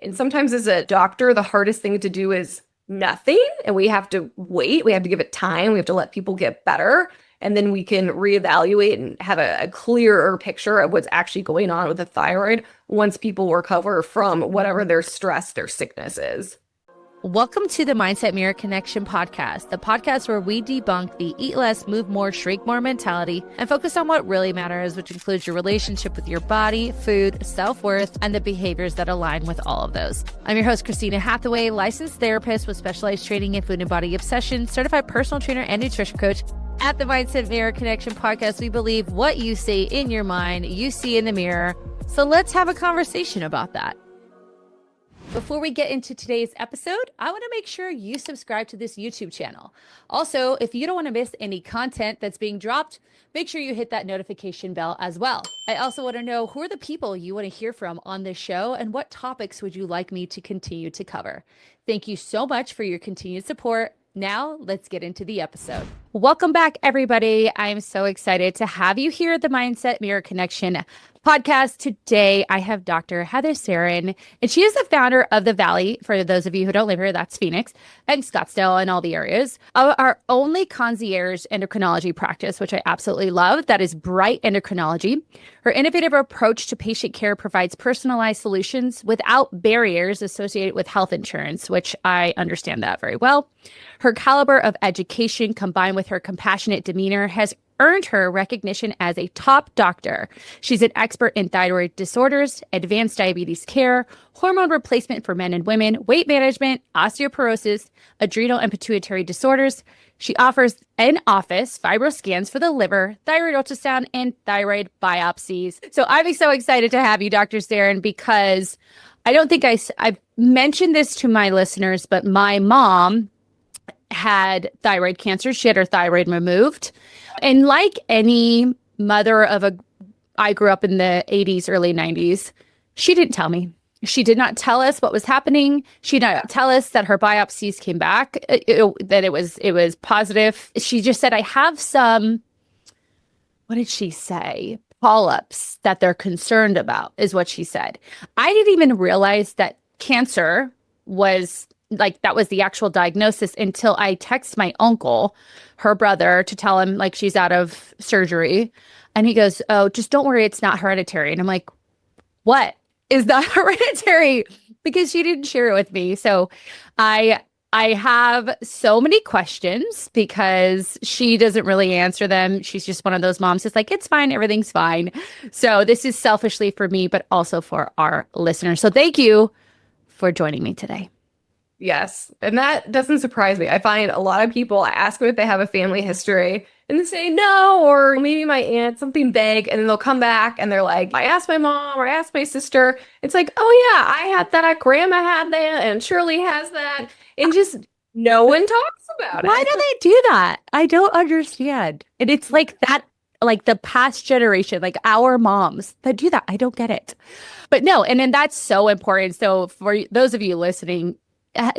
And sometimes as a doctor, the hardest thing to do is nothing. And we have to wait. We have to give it time. We have to let people get better. And then we can reevaluate and have a clearer picture of what's actually going on with the thyroid once people recover from whatever their stress, their sickness is. Welcome to the Mindset Mirror Connection podcast, the podcast where we debunk the eat less, move more, shrink more mentality and focus on what really matters, which includes your relationship with your body, food, self-worth, and the behaviors that align with all of those. I'm your host, Christina Hathaway, licensed therapist with specialized training in food and body obsession, certified personal trainer and nutrition coach. At the Mindset Mirror Connection podcast, we believe what you say in your mind, you see in the mirror. So let's have a conversation about that. Before we get into today's episode, I want to make sure you subscribe to this YouTube channel. Also, if you don't want to miss any content that's being dropped, make sure you hit that notification bell as well. I also want to know who are the people you want to hear from on this show and what topics would you like me to continue to cover. Thank you so much for your continued support. Now, let's get into the episode. Welcome back, everybody. I'm so excited to have you here at the Mindset Mirror Connection podcast. Today, I have Dr. Heather Sarin, and she is the founder of The Valley. For those of you who don't live here, that's Phoenix and Scottsdale and all the areas. Our only concierge endocrinology practice, which I absolutely love, that is Bright Endocrinology. Her innovative approach to patient care provides personalized solutions without barriers associated with health insurance, which I understand that very well. Her caliber of education combined with her compassionate demeanor has earned her recognition as a top doctor. She's an expert in thyroid disorders, advanced diabetes care, hormone replacement for men and women, weight management, osteoporosis, adrenal and pituitary disorders. She offers in-office fibroscans for the liver, thyroid ultrasound, and thyroid biopsies. So I'm so excited to have you, Dr. Sarin, because I don't think I've mentioned this to my listeners, but my mom had thyroid cancer. She had her thyroid removed. And like any mother I grew up in the 80s, early 90s, she didn't tell me. She did not tell us what was happening. She did not tell us that her biopsies came back, that it was positive. She just said, I have some, what did she say? Polyps that they're concerned about, is what she said. I didn't even realize that cancer was that was the actual diagnosis until I text my uncle, her brother, to tell him she's out of surgery. And he goes, oh, just don't worry, it's not hereditary. And I'm like, what is that hereditary? Because she didn't share it with me. So I have so many questions because she doesn't really answer them. She's just one of those moms who's like, it's fine, everything's fine. So this is selfishly for me, but also for our listeners. So thank you for joining me today. Yes. And that doesn't surprise me. I find a lot of people, I ask them if they have a family history and they say no, or maybe my aunt, something vague. And then they'll come back and they're like, I asked my mom or I asked my sister. It's like, oh yeah, I had that. Grandma had that and Shirley has that. And just no one talks about it. Why do they do that? I don't understand. And it's like that, like the past generation, like our moms that do that. I don't get it. But no, and then that's so important. So for those of you listening,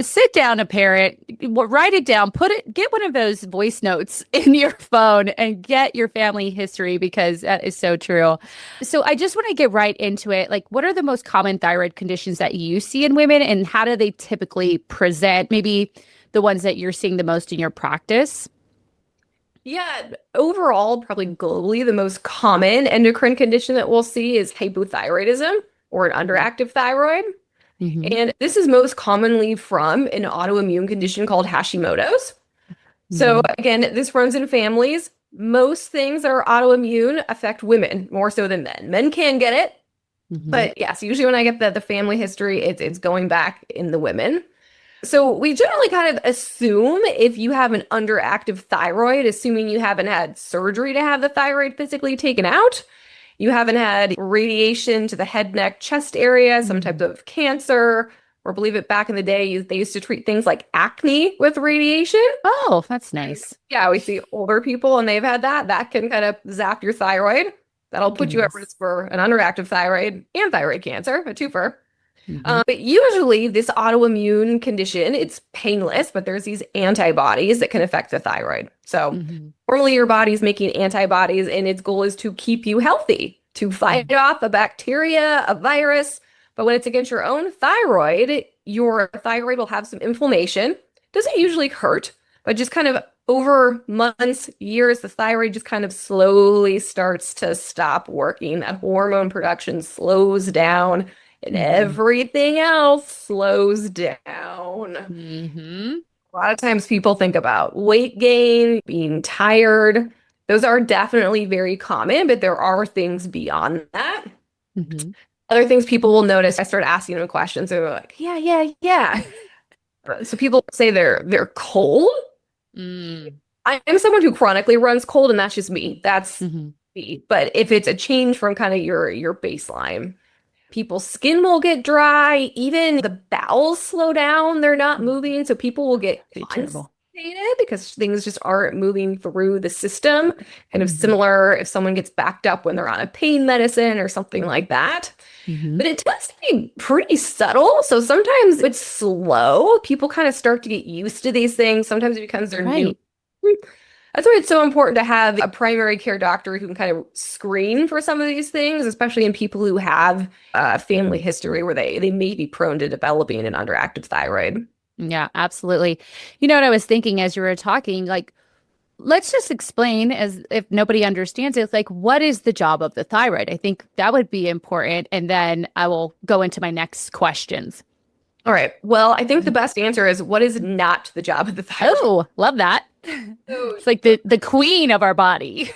sit down, a parent, write it down, get one of those voice notes in your phone and get your family history, because that is so true. So I just want to get right into it. What are the most common thyroid conditions that you see in women and how do they typically present? Maybe the ones that you're seeing the most in your practice? Yeah, overall, probably globally, the most common endocrine condition that we'll see is hypothyroidism or an underactive thyroid. Mm-hmm. And this is most commonly from an autoimmune condition called Hashimoto's. Mm-hmm. So again, this runs in families. Most things that are autoimmune affect women more so than men. Men can get it, but yes, usually when I get the family history, it's going back in the women. So we generally kind of assume if you have an underactive thyroid, assuming you haven't had surgery to have the thyroid physically taken out, you haven't had radiation to the head, neck, chest area, some type of cancer, or believe it, back in the day, they used to treat things like acne with radiation. Oh, that's nice. Yeah, we see older people and they've had that. That can kind of zap your thyroid. That'll put you at risk for an underactive thyroid and thyroid cancer, a twofer. But usually this autoimmune condition, it's painless, but there's these antibodies that can affect the thyroid. So normally your body's making antibodies and its goal is to keep you healthy, to fight off a bacteria, a virus, But when it's against your thyroid will have some inflammation. Doesn't usually hurt, but just kind of over months, years, the thyroid just kind of slowly starts to stop working. That hormone production slows down and everything else slows down. Mm-hmm. A lot of times people think about weight gain, being tired. Those are definitely very common, but there are things beyond that. Mm-hmm. Other things people will notice, I start asking them questions, and they're like, yeah, yeah, yeah. So people say they're cold. Mm. I am someone who chronically runs cold, and that's just me. That's Mm-hmm. me. But if it's a change from kind of your baseline, people's skin will get dry, even the bowels slow down, they're not moving. So people will get Pretty constipated terrible. because things just aren't moving through the system. Kind of Mm-hmm. similar if someone gets backed up when they're on a pain medicine or something like that. Mm-hmm. But it tends to be pretty subtle. So sometimes it's slow. People kind of start to get used to these things. Sometimes it becomes their new. Right. That's why it's so important to have a primary care doctor who can kind of screen for some of these things, especially in people who have a family history where they may be prone to developing an underactive thyroid. Yeah, absolutely. You know what I was thinking as you were talking, like, let's just explain as if nobody understands it, like, what is the job of the thyroid? I think that would be important. And then I will go into my next questions. All right. Well, I think the best answer is what is not the job of the thyroid? Oh, love that. So, It's like the queen of our body.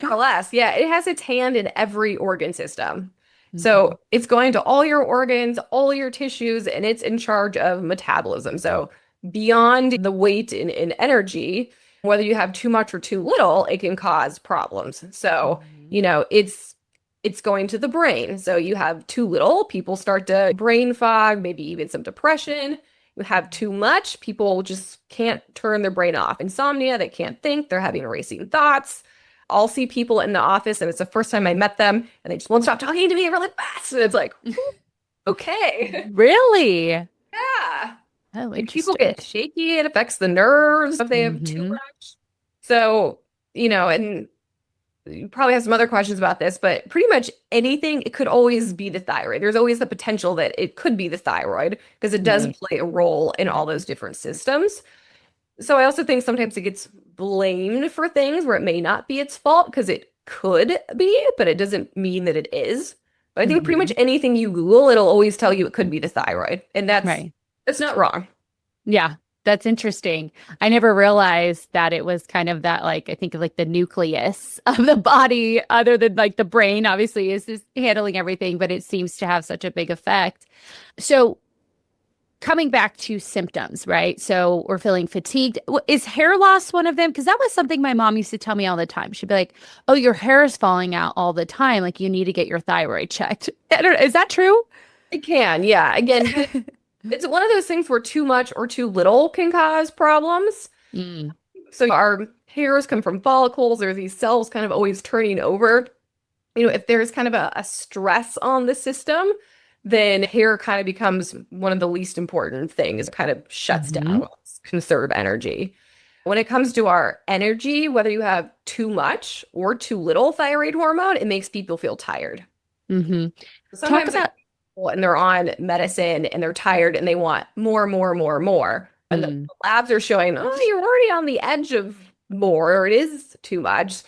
more or less, yeah, it has its hand in every organ system. Mhm. So it's going to all your organs, all your tissues, and it's in charge of metabolism. So beyond the weight and energy, whether you have too much or too little, it can cause problems. So, Mhm. you know, it's going to the brain. So you have too little, people start to brain fog, maybe even some depression. You have too much, people just can't turn their brain off. Insomnia, they can't think, they're having racing thoughts. I'll see people in the office, and it's the first time I met them, and they just won't stop talking to me really fast. And it's like, okay. Really? Yeah. Oh, Like people interesting. get shaky, it affects the nerves if they have too Hmm. much. So, and you probably have some other questions about this, but pretty much anything, it could always be the thyroid. There's always the potential that it could be the thyroid because it does Right. play a role in all those different systems. So I also think sometimes it gets blamed for things where it may not be its fault because it could be, but it doesn't mean that it is. But I think pretty much Hmm. anything you Google, it'll always tell you it could be the thyroid, and Right. that's not wrong. Yeah, that's interesting. I never realized that it was kind of that, like, I think of like the nucleus of the body, other than like the brain, obviously, is just handling everything, but it seems to have such a big effect. So, coming back to symptoms, right? So, we're feeling fatigued. Is hair loss one of them? Because that was something my mom used to tell me all the time. She'd be like, "Oh, your hair is falling out all the time. Like, you need to get your thyroid checked." I don't know, is that true? It can, yeah. Again, it's one of those things where too much or too little can cause problems. Mm, So our hairs come from follicles, or these cells kind of always turning over. If there's kind of a stress on the system, then hair kind of becomes one of the least important things. It kind of shuts hmm. down, conserve energy. When it comes to our energy, whether you have too much or too little thyroid hormone, it makes people feel tired. Hmm. Talk Sometimes I about. get people and they're on medicine and they're tired and they want more, more, more, more. And the Mm, labs are showing, oh, you're already on the edge of more, or it is too much.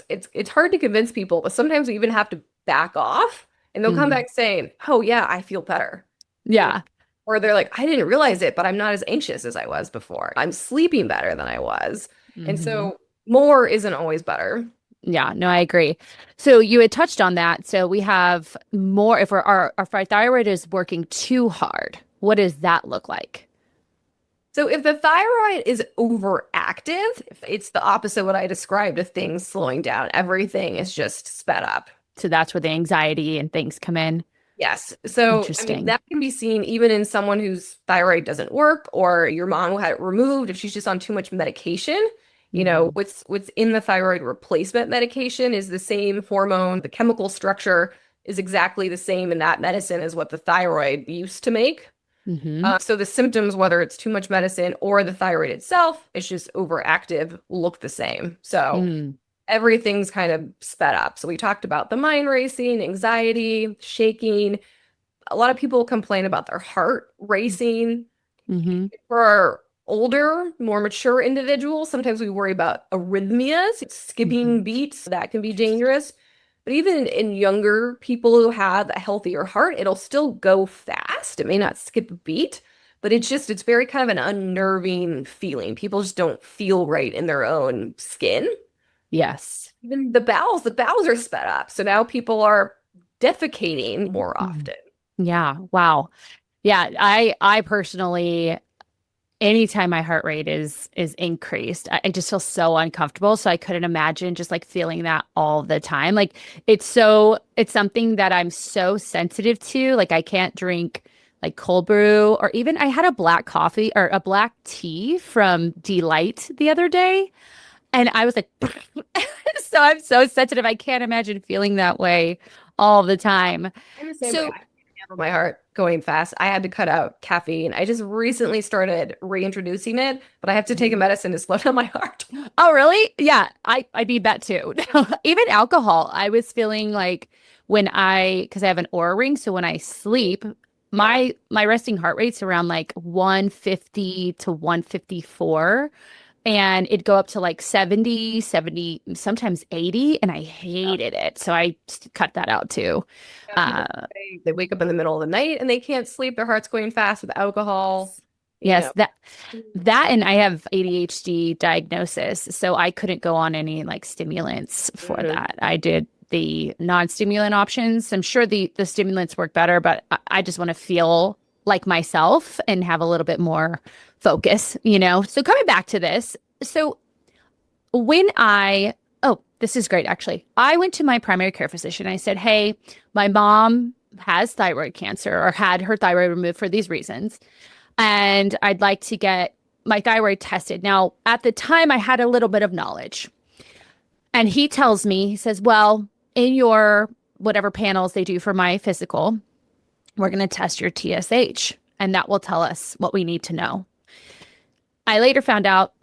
It's hard to convince people, but sometimes we even have to back off and they'll come mm. back saying, oh yeah, I feel better. You know, Yeah. or they're like, I didn't realize it, but I'm not as anxious as I was before. I'm sleeping better than I was. And Hmm. so more isn't always better. Yeah, no, I agree. So you had touched on that. So we have more, if our thyroid is working too hard, what does that look like? So if the thyroid is overactive, if it's the opposite of what I described of things slowing down. Everything is just sped up. So that's where the anxiety and things come in. Yes. So, I mean, Interesting. that can be seen even in someone whose thyroid doesn't work, or your mom who had it removed if she's just on too much medication. Hmm. What's in the thyroid replacement medication is the same hormone. The chemical structure is exactly the same in that medicine as what the thyroid used to make. Hmm. So the symptoms, whether it's too much medicine or the thyroid itself, it's just overactive, look the same. So Mm. everything's kind of sped up. So we talked about the mind racing, anxiety, shaking. a lot of people complain about their heart racing. Mm-hmm. For our older, more mature individuals, sometimes we worry about arrhythmias, skipping beats. That can be dangerous. But even in younger people who have a healthier heart, it'll still go fast. It may not skip a beat, but it's very kind of an unnerving feeling. People just don't feel right in their own skin. Yes. Even the bowels are sped up. So now people are defecating more Mhm. often. Yeah. Wow. Yeah. I personally, anytime my heart rate is increased, I just feel so uncomfortable. So I couldn't imagine just like feeling that all the time. Like it's something that I'm so sensitive to. Like I can't drink like cold brew, or even I had a black coffee or a black tea from Delight the other day. And I was like, so I'm so sensitive. I can't imagine feeling that way all the time. I'm the same way. I So, can't handle my heart going fast. I had to cut out caffeine. I just recently started reintroducing it, but I have to take a medicine to slow down my heart. oh, really? Yeah, I need that too. Even alcohol, I was feeling like because I have an Oura ring, so when I sleep, Yeah. my resting heart rate's around like 150 to 154. And it'd go up to like 70, sometimes 80, and I hated it. So I cut that out too. Yeah, people Uh, say they wake up in the middle of the night and they can't sleep. Their heart's going fast with alcohol. You yes, know. that and I have ADHD diagnosis, so I couldn't go on any like stimulants for Mhm. that. I did the non-stimulant options. I'm sure the stimulants work better, but I just want to feel like myself and have a little bit more focus, you know? So coming back to this, so when oh, this is great actually. I went to my primary care physician. I said, "Hey, my mom has thyroid cancer or had her thyroid removed for these reasons, and I'd like to get my thyroid tested." Now, at the time, I had a little bit of knowledge. And he tells me, he says, "Well, in your whatever panels they do for my physical, we're going to test your TSH, and that will tell us what we need to know." I later found out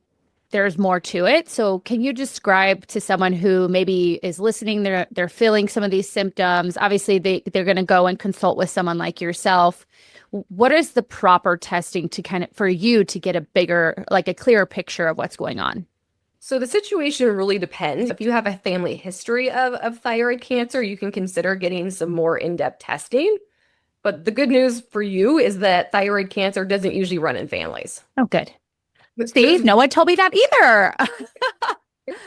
there's more to it. So can you describe to someone who maybe is listening, they're feeling some of these symptoms. Obviously, they're going to go and consult with someone like yourself. What is the proper testing to kind of for you to get a bigger, like a clearer picture of what's going on? So the situation really depends. If you have a family history of thyroid cancer, you can consider getting some more in-depth testing. But the good news for you is that thyroid cancer doesn't usually run in families. Oh, good. See, There's no one told me that either.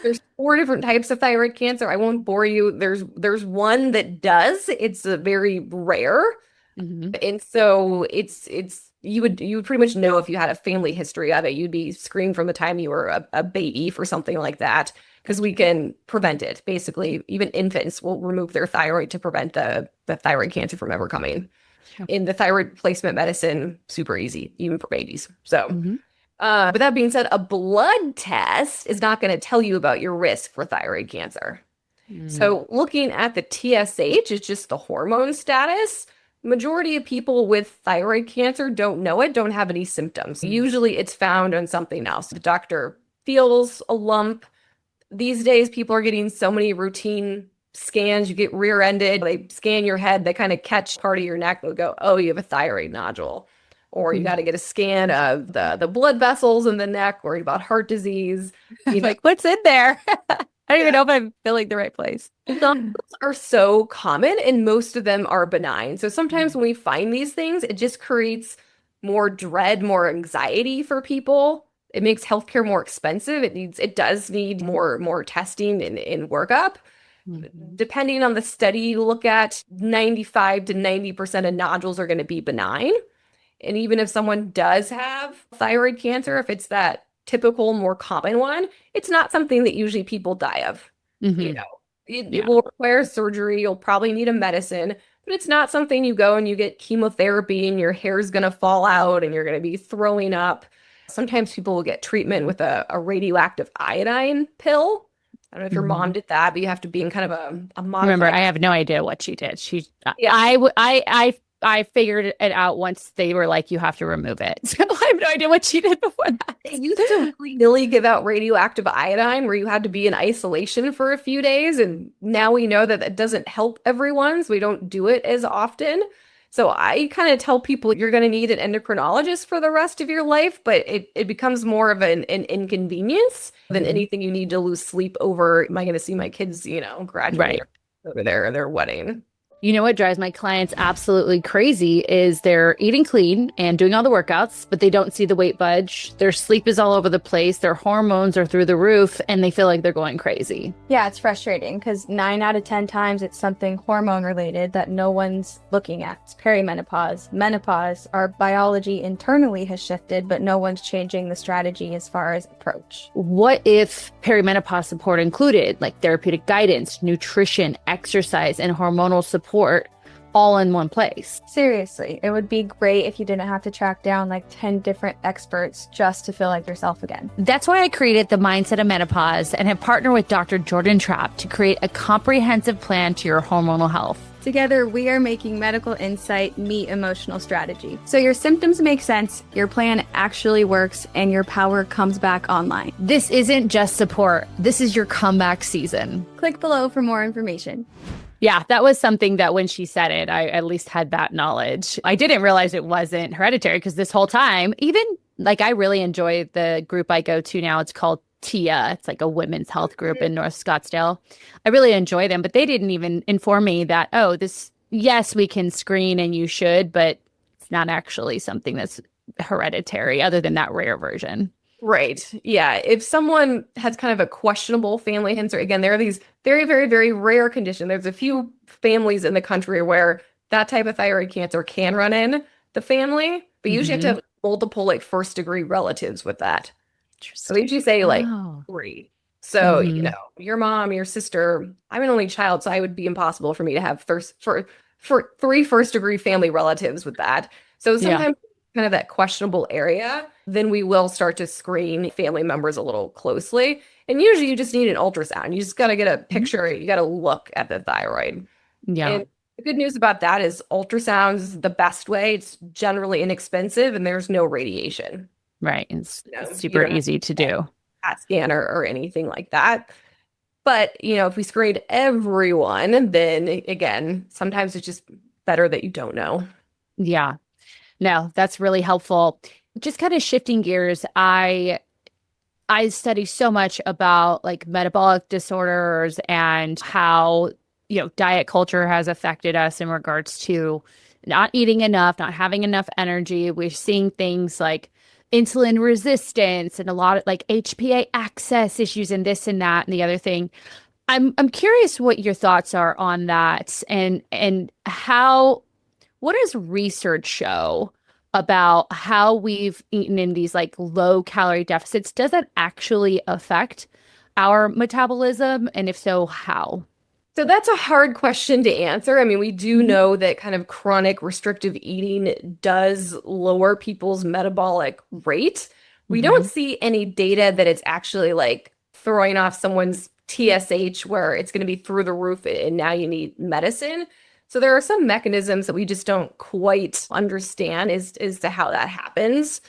there's four different types of thyroid cancer. I won't bore you. There's one that does. It's a very rare. Hmm. And so it's you would pretty much know if you had a family history of it. You'd be screened from the time you were a baby for something like that because we can prevent it. Basically, even infants will remove their thyroid to prevent the thyroid cancer from ever coming. In the thyroid replacement medicine, super easy, even for babies. So, Hmm. with that being said, a blood test is not going to tell you about your risk for thyroid cancer. Mm. So looking at the TSH is just the hormone status. Majority of people with thyroid cancer don't know it, don't have any symptoms. Usually it's found on something else. The doctor feels a lump. These days, people are getting so many routine scans. You get rear-ended, they scan your head, they kind of catch part of your neck. They'll go, "Oh, you have a thyroid nodule." Or you got to get a scan of the blood vessels in the neck, worried about heart disease. I'm You know, like, what's in there? I don't even yeah. know if I'm filling the right place. Nodules are so common and most of them are benign. So sometimes when we find these things, it just creates more dread, more anxiety for people. It makes healthcare more expensive. It does need more testing and workup. Mhm. Depending on the study you look at, 95 to 90% of nodules are going to be benign. And even if someone does have thyroid cancer, if it's that typical, more common one, it's not something that usually people die of. You Mhm. know, it Yeah. will require surgery. You'll probably need a medicine, but it's not something you go and you get chemotherapy and your hair's going to fall out and you're going to be throwing up. Sometimes people will get treatment with a radioactive iodine pill. I don't know if your mom Mhm. did that, but you have to be in kind of a Remember, modified. I have no idea what she did. Yeah. I figured it out once they were like, you have to remove it. So I have no idea what she did before They used to that. willy-nilly give out radioactive iodine where you had to be in isolation for a few days. And now we know that that doesn't help everyone, so we don't do it as often. So I kind of tell people you're going to need an endocrinologist for the rest of your life, but it becomes more of an inconvenience than anything you need to lose sleep over. Am I going to see my kids, graduate Right. or go to their wedding? You know what drives my clients absolutely crazy is they're eating clean and doing all the workouts, but they don't see the weight budge. Their sleep is all over the place. Their hormones are through the roof, and they feel like they're going crazy. Yeah, it's frustrating because 9 out of 10 times it's something hormone related that no one's looking at. It's perimenopause, menopause. Our biology internally has shifted, but no one's changing the strategy as far as approach. What if perimenopause support included like therapeutic guidance, nutrition, exercise, and hormonal support all in one place? Seriously, it would be great if you didn't have to track down like 10 different experts just to feel like yourself again. That's why I created the Mindset of Menopause and have partnered with Dr. Jordan Trapp to create a comprehensive plan to your hormonal health. Together, we are making medical insight meet emotional strategy. So your symptoms make sense, your plan actually works, and your power comes back online. This isn't just support. This is your comeback season. Click below for more information. Yeah, that was something that when she said it, I at least had that knowledge. I didn't realize it wasn't hereditary because this whole time, even like I really enjoy the group I go to now. It's called TIA. It's like a women's health group in North Scottsdale. I really enjoy them, but they didn't even inform me that, yes, we can screen and you should, but it's not actually something that's hereditary other than that rare version. Right. Yeah. If someone has kind of a questionable family history, again, there are these very, very, very rare conditions. There's a few families in the country where that type of thyroid cancer can run in the family, but you usually have to have multiple like first degree relatives with that. So they usually say like three. So, your mom, your sister, I'm an only child, so it would be impossible for me to have for three first degree family relatives with that. So sometimes kind of that questionable area, then we will start to screen family members a little closely. And usually you just need an ultrasound. You just got to get a picture. You got to look at the thyroid. Yeah. And the good news about that is ultrasound is the best way. It's generally inexpensive and there's no radiation. Right. It's super easy to do. CAT scan or anything like that. But, if we screened everyone, then again, sometimes it's just better that you don't know. Yeah. No, that's really helpful. Just kind of shifting gears, I study so much about like metabolic disorders and how, diet culture has affected us in regards to not eating enough, not having enough energy. We're seeing things like insulin resistance and a lot of like HPA access issues and this and that and the other thing. I'm curious what your thoughts are on that and what does research show about how we've eaten in these like low calorie deficits? Does that actually affect our metabolism? And if so, how? So that's a hard question to answer. I mean, we do know that kind of chronic restrictive eating does lower people's metabolic rate. We don't see any data that it's actually like throwing off someone's TSH where it's going to be through the roof and now you need medicine. So there are some mechanisms that we just don't quite understand as to how that happens.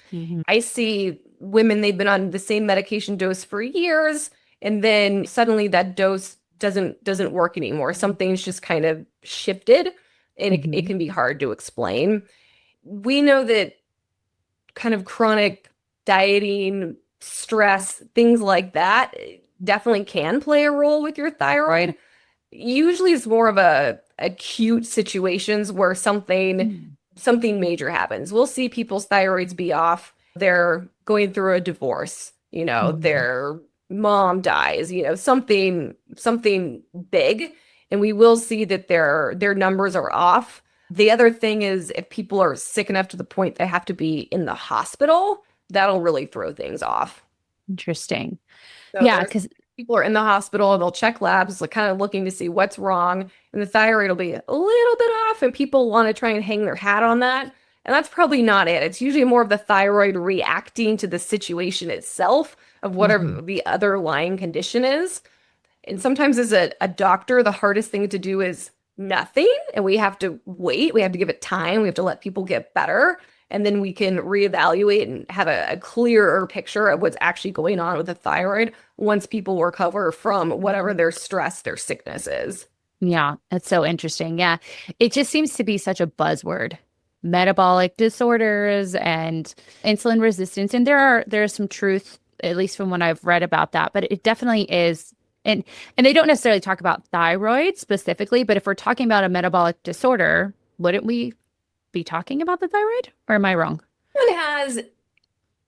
I see women, they've been on the same medication dose for years, and then suddenly that dose doesn't work anymore. Something's just kind of shifted, and it can be hard to explain. We know that kind of chronic dieting, stress, things like that definitely can play a role with your thyroid. Usually it's more of a acute situations where something major happens. We'll see people's thyroids be off. They're going through a divorce, their mom dies, something big, and we will see that their numbers are off. The other thing is if people are sick enough to the point they have to be in the hospital, that'll really throw things off. Interesting. So yeah, because people are in the hospital, they'll check labs, like kind of looking to see what's wrong, and the thyroid will be a little bit off, and people want to try and hang their hat on that. And that's probably not it. It's usually more of the thyroid reacting to the situation itself of whatever the underlying condition is. And sometimes as a doctor, the hardest thing to do is nothing. And we have to wait. We have to give it time. We have to let people get better. And then we can reevaluate and have a clearer picture of what's actually going on with the thyroid once people recover from whatever their stress, their sickness is. Yeah, that's so interesting. Yeah. It just seems to be such a buzzword. Metabolic disorders and insulin resistance. And there's some truth, at least from what I've read about that, but it definitely is. And and they don't necessarily talk about thyroid specifically, but if we're talking about a metabolic disorder, wouldn't we be talking about the thyroid? Or am I wrong? When it has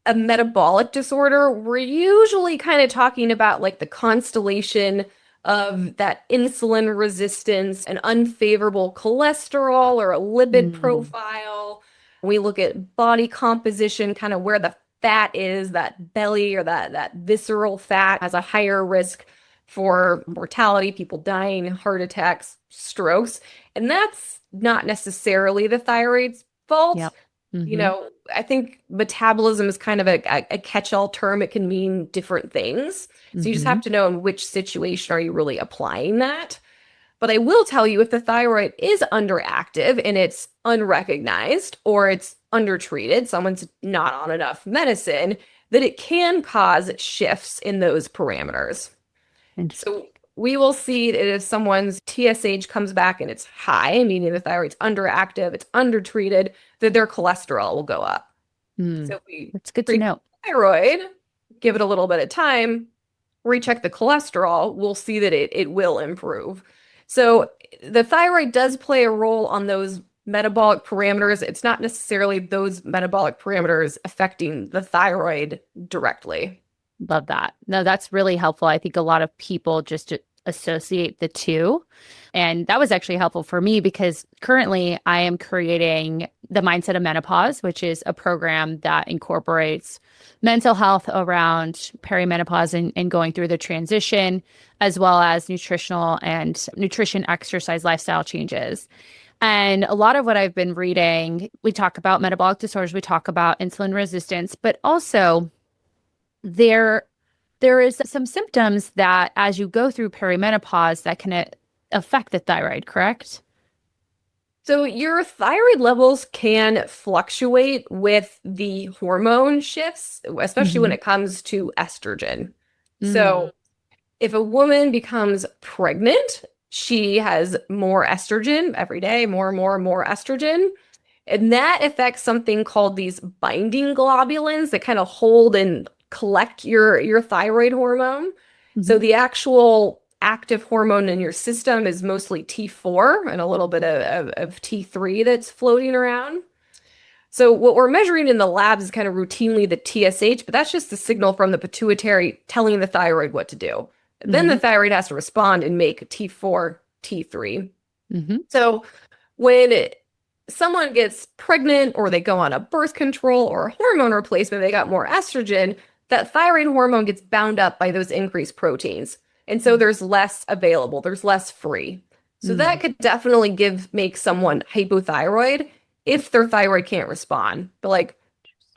a metabolic disorder, we're usually kind of talking about like the constellation of that insulin resistance, an unfavorable cholesterol or a lipid Mm, profile. We look at body composition, kind of where the fat is, that belly or that visceral fat has a higher risk for mortality, people dying, heart attacks, strokes. And that's not necessarily the thyroid's fault. yep. Mm-hmm. I think metabolism is kind of a catch-all term. It can mean different things. So you just Mm-hmm. have to know in which situation are you really applying that. But I will tell you if the thyroid is underactive and it's unrecognized or it's undertreated, someone's not on enough medicine, that it can cause shifts in those parameters. Interesting. So we will see that if someone's TSH comes back and it's high, meaning the thyroid's underactive, it's undertreated, that their cholesterol will go up. Mm, So if we that's good to treat know. the thyroid, give it a little bit of time, recheck the cholesterol, we'll see that it will improve. So the thyroid does play a role on those metabolic parameters. It's not necessarily those metabolic parameters affecting the thyroid directly. Love that. No, that's really helpful. I think a lot of people just associate the two. And that was actually helpful for me because currently I am creating the Mindset of Menopause, which is a program that incorporates mental health around perimenopause and going through the transition, as well as nutritional and nutrition, exercise, lifestyle changes. And a lot of what I've been reading, we talk about metabolic disorders, we talk about insulin resistance, but also there there is some symptoms that as you go through perimenopause that can affect the thyroid, correct? So your thyroid levels can fluctuate with the hormone shifts, especially when Mm-hmm. it comes to estrogen. Mm, So if a woman becomes pregnant, she has more estrogen every day, more estrogen. And that affects something called these binding globulins that kind of hold and collect your thyroid hormone. So mm-hmm. the actual active hormone in your system is mostly T4 and a little bit of T3 that's floating around. So what we're measuring in the labs is kind of routinely the TSH, but that's just the signal from the pituitary telling the thyroid what to do. Then the Mm-hmm. thyroid has to respond and make T4, T3. Mm-hmm. So when someone gets pregnant or they go on a birth control or a hormone replacement, they got more estrogen, that thyroid hormone gets bound up by those increased proteins. And so there's less available, there's less free. So Mm, that could definitely make someone hypothyroid if their thyroid can't respond. But like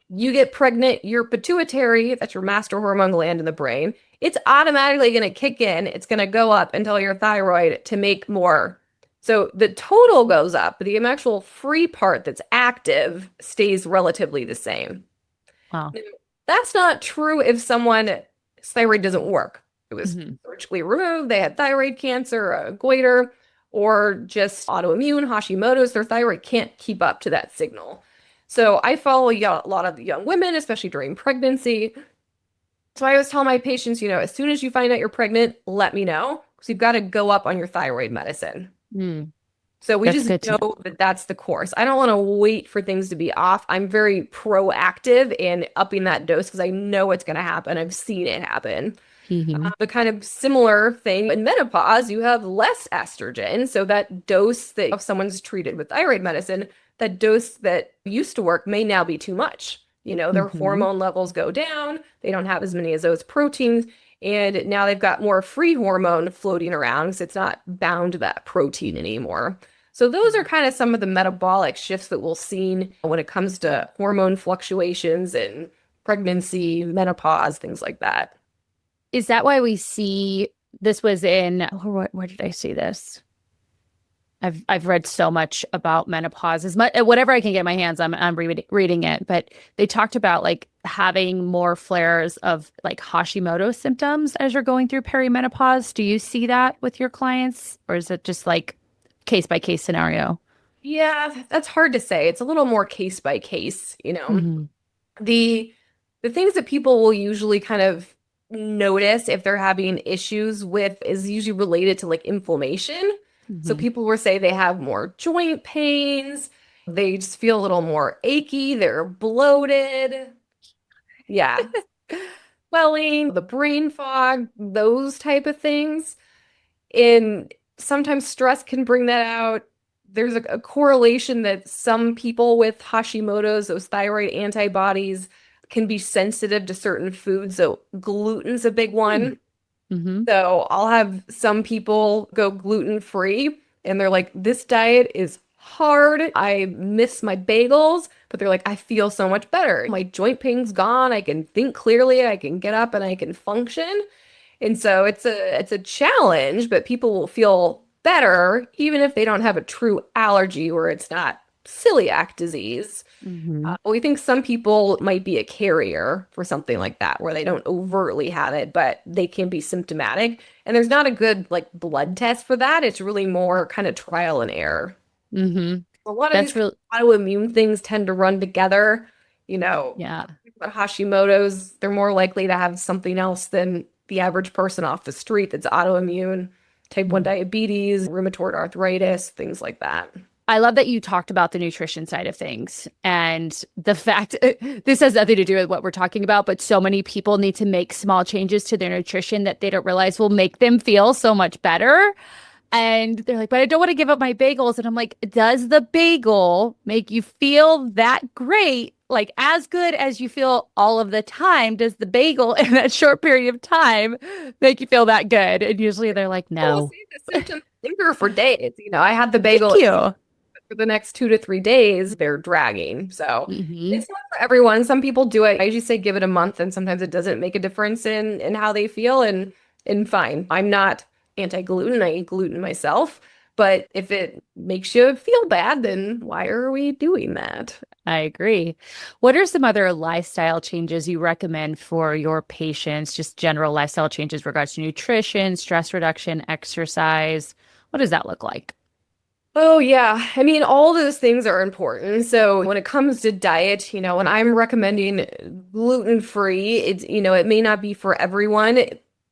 you get pregnant, your pituitary, that's your master hormone gland in the brain, it's automatically going to kick in. It's going to go up and tell your thyroid to make more. So the total goes up, but the actual free part that's active stays relatively the same. wow. Now, that's not true if someone's thyroid doesn't work. It was Mm-hmm. surgically removed, they had thyroid cancer, a goiter, or just autoimmune Hashimoto's, their thyroid can't keep up to that signal. So I follow a lot of young women, especially during pregnancy. So I always tell my patients, as soon as you find out you're pregnant, let me know because you've got to go up on your thyroid medicine. Mm, So we that's just good to know. know that that's the course. I don't want to wait for things to be off. I'm very proactive in upping that dose because I know it's going to happen. I've seen it happen. Mm-hmm. The kind of similar thing in menopause, you have less estrogen. So that dose that if someone's treated with thyroid medicine, that dose that used to work may now be too much. Their Mm-hmm. hormone levels go down. They don't have as many of those proteins. And now they've got more free hormone floating around because it's not bound to that protein anymore. So those are kind of some of the metabolic shifts that we'll see when it comes to hormone fluctuations and pregnancy, menopause, things like that. Is that why we see this was in, where did I see this? I've read so much about menopause, as much whatever I can get my hands on, I'm reading it. But they talked about like having more flares of like Hashimoto symptoms as you're going through perimenopause. Do you see that with your clients, or is it just like case by case scenario? Yeah, that's hard to say. It's a little more case by case, you know. Hmm. The the things that people will usually kind of notice if they're having issues with is usually related to like inflammation. So Hmm. people will say they have more joint pains, they just feel a little more achy, they're bloated. Yeah, swelling, the brain fog, those type of things. And sometimes stress can bring that out. There's a correlation that some people with Hashimoto's, those thyroid antibodies, can be sensitive to certain foods. So gluten's a big one. Hmm. So I'll have some people go gluten free and they're like, this diet is hard. I miss my bagels, but they're like, I feel so much better. My joint pain's gone. I can think clearly. I can get up and I can function. And so it's a challenge, but people will feel better even if they don't have a true allergy or it's not celiac disease. Hmm. We think some people might be a carrier for something like that, where they don't overtly have it, but they can be symptomatic. And there's not a good like blood test for that. It's really more kind of trial and error. Hmm. A lot of That's these real. autoimmune things tend to run together. You know, Yeah. people with Hashimoto's, they're more likely to have something else than the average person off the street that's autoimmune, type 1 diabetes, rheumatoid arthritis, things like that. I love that you talked about the nutrition side of things and the fact this has nothing to do with what we're talking about, but so many people need to make small changes to their nutrition that they don't realize will make them feel so much better. And they're like, but I don't want to give up my bagels. And I'm like, does the bagel make you feel that great? Like as good as you feel all of the time? Does the bagel in that short period of time make you feel that good? And usually they're like, People will no. say the symptoms linger for days. You know, I had the Thank bagel you. for the next 2 to 3 days, they're dragging. So Hmm. it's not for everyone. Some people do it. I usually say give it a month, and sometimes it doesn't make a difference in how they feel. And fine. I'm not anti-gluten. I eat gluten myself. But if it makes you feel bad, then why are we doing that? I agree. What are some other lifestyle changes you recommend for your patients? Just general lifestyle changes regards to nutrition, stress reduction, exercise. What does that look like? Oh, yeah. I mean, all those things are important. So when it comes to diet, when I'm recommending gluten-free, it may not be for everyone,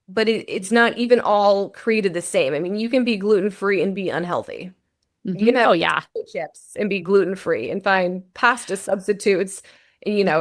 but it's not even all created the same. I mean, you can be gluten-free and be unhealthy. You Hmm. can have Oh, yeah. potato chips and be gluten-free and find pasta substitutes.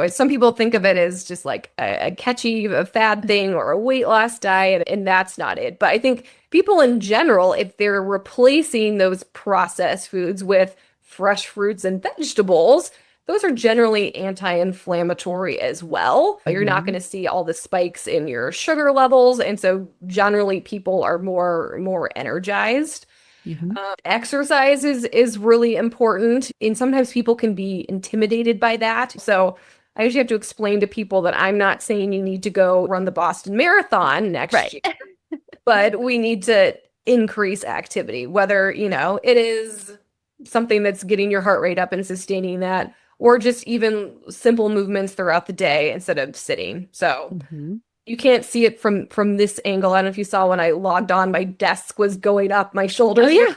Some people think of it as just like a catchy, a fad thing or a weight loss diet, and that's not it. But I think people in general, if they're replacing those processed foods with fresh fruits and vegetables, those are generally anti-inflammatory as well. You're not going Hmm. to see all the spikes in your sugar levels, and so generally people are more energized. Hmm. Exercise is really important, and sometimes people can be intimidated by that. So I usually have to explain to people that I'm not saying you need to go run the Boston Marathon next Right. year, but we need to increase activity, whether, it is something that's getting your heart rate up and sustaining that, or just even simple movements throughout the day instead of sitting. So Hmm. you can't see it from this angle. I don't know if you saw when I logged on, my desk was going up, my Oh, shoulders were yeah.